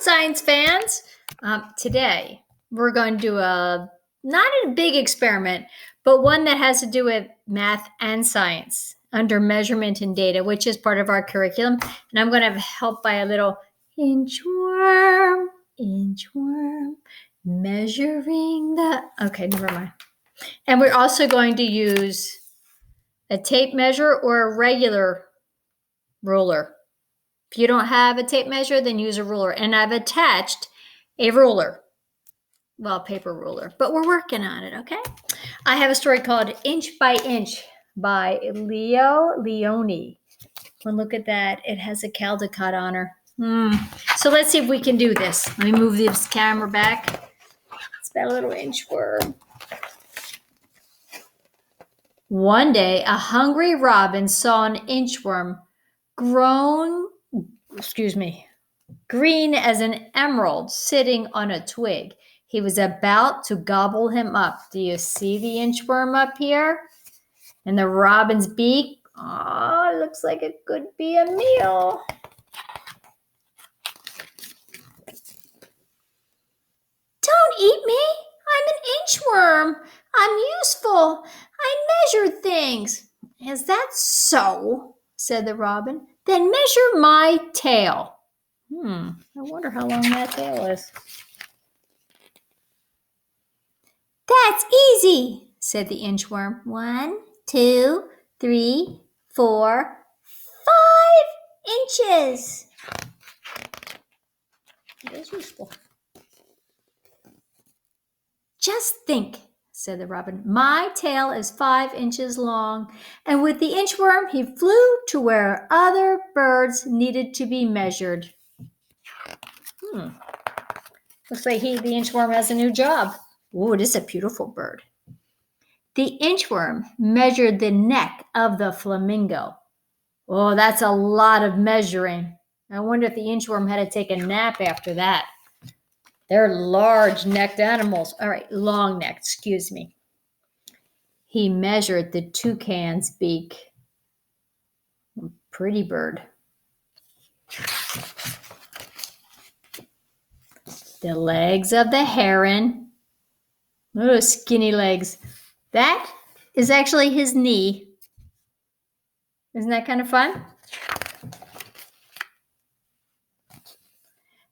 Science fans. Today, we're going to do not a big experiment, but one that has to do with math and science under measurement and data, which is part of our curriculum. And I'm going to have help by a little inchworm, measuring okay, never mind. And we're also going to use a tape measure or a regular ruler. If you don't have a tape measure, then use a ruler. And I've attached a ruler. Well, paper ruler, but we're working on it, okay? I have a story called Inch by Inch by Leo Leone. Well, look at that. It has a caldecott on her. So let's see if we can do this. Let me move this camera back. It's that little inchworm. One day, a hungry robin saw an inchworm green as an emerald sitting on a twig. He was about to gobble him up. Do you see the inchworm up here? And the robin's beak? Oh, it looks like it could be a meal. Don't eat me. I'm an inchworm. I'm useful. I measure things. Is that so? Said the robin. Then measure my tail. I wonder how long that tail is. That's easy, said the inchworm. 1, 2, 3, 4, 5 inches. It is useful. Just think, said the robin. My tail is 5 inches long. And with the inchworm, he flew to where other birds needed to be measured. Looks like the inchworm has a new job. Oh, it is a beautiful bird. The inchworm measured the neck of the flamingo. Oh, that's a lot of measuring. I wonder if the inchworm had to take a nap after that. They're large-necked animals. All right, long-necked, excuse me. He measured the toucan's beak. Pretty bird. The legs of the heron. Oh, skinny legs. That is actually his knee. Isn't that kind of fun?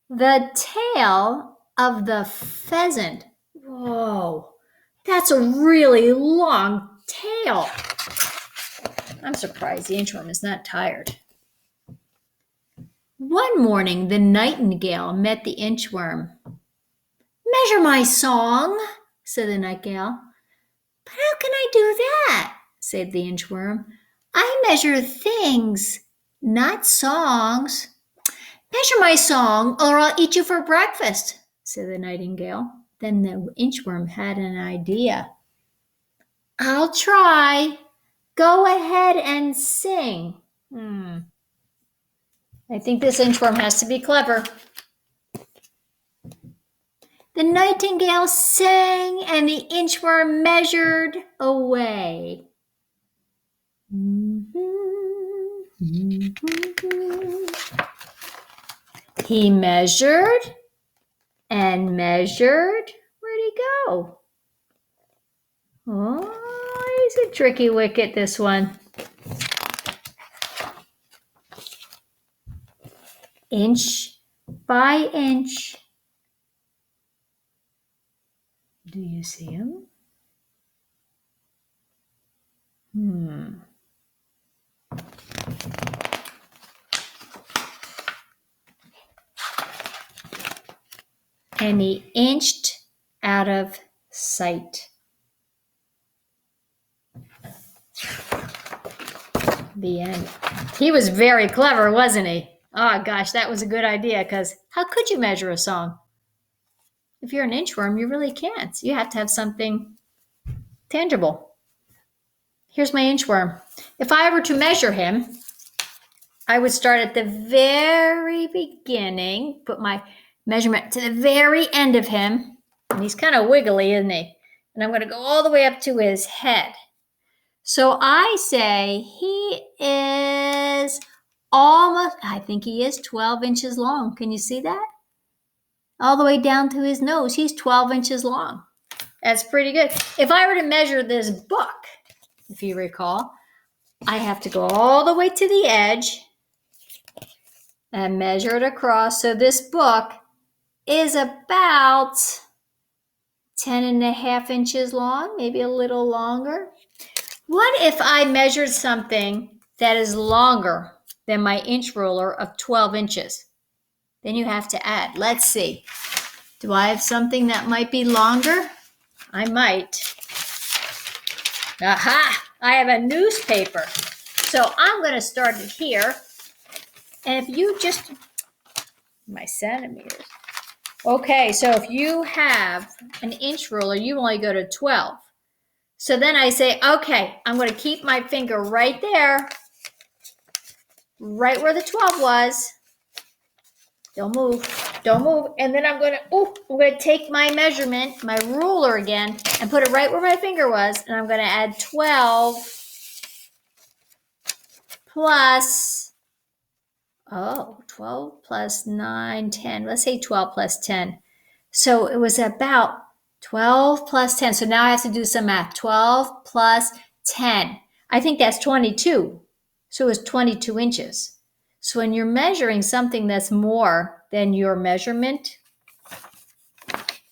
The tail of the pheasant. Whoa, that's a really long tail. I'm surprised the inchworm is not tired. One morning, the nightingale met the inchworm. Measure my song, said the nightingale. But how can I do that? Said the inchworm. I measure things, not songs. Measure my song, or I'll eat you for breakfast, said the nightingale. Then the inchworm had an idea. I'll try. Go ahead and sing. I think this inchworm has to be clever. The nightingale sang and the inchworm measured away. He measured and measured. Where'd he go? Oh, he's a tricky wicket, this one. Inch by inch. Do you see him? And he inched out of sight. The end. He was very clever, wasn't he? Oh, gosh, that was a good idea, because how could you measure a song? If you're an inchworm, you really can't. You have to have something tangible. Here's my inchworm. If I were to measure him, I would start at the very beginning, put my measurement to the very end of him. And he's kind of wiggly, isn't he? And I'm going to go all the way up to his head. So I say he is almost, I think he is 12 inches long. Can you see that? all the way down to his nose. He's 12 inches long. That's pretty good. If I were to measure this book, if you recall, I have to go all the way to the edge and measure it across. So this book is about 10.5 inches long, maybe a little longer. What if I measured something that is longer than my inch ruler of 12 inches? Then you have to add. Let's see. Do I have something that might be longer? I might. Aha! I have a newspaper. So I'm going to start it here. And if you just, my centimeters. Okay, so if you have an inch ruler, you only go to 12. So then I say, okay, I'm going to keep my finger right there, right where the 12 was. Don't move, don't move. And then I'm going to take my measurement, my ruler again, and put it right where my finger was. And I'm going to add 12 plus, 12 plus 9, 10. Let's say 12 plus 10. So it was about 12 plus 10. So now I have to do some math. 12 plus 10. I think that's 22. So it was 22 inches. So when you're measuring something that's more than your measurement,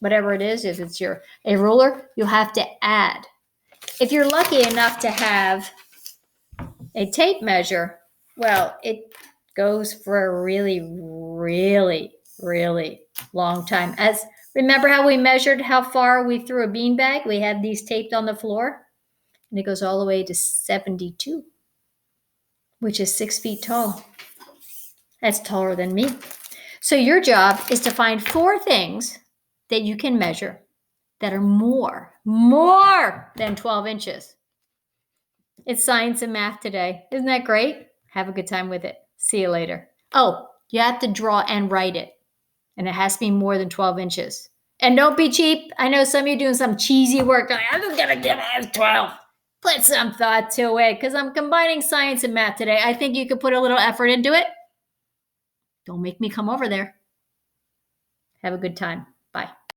whatever it is, if it's a ruler, you'll have to add. If you're lucky enough to have a tape measure, well, it goes for a really, really, really long time. Remember how we measured how far we threw a beanbag? We had these taped on the floor, and it goes all the way to 72, which is 6 feet tall. That's taller than me. So your job is to find 4 things that you can measure that are more than 12 inches. It's science and math today. Isn't that great? Have a good time with it. See you later. Oh, you have to draw and write it. And it has to be more than 12 inches. And don't be cheap. I know some of you doing some cheesy work. I'm just going to give it 12. Put some thought to it because I'm combining science and math today. I think you could put a little effort into it. Don't make me come over there. Have a good time.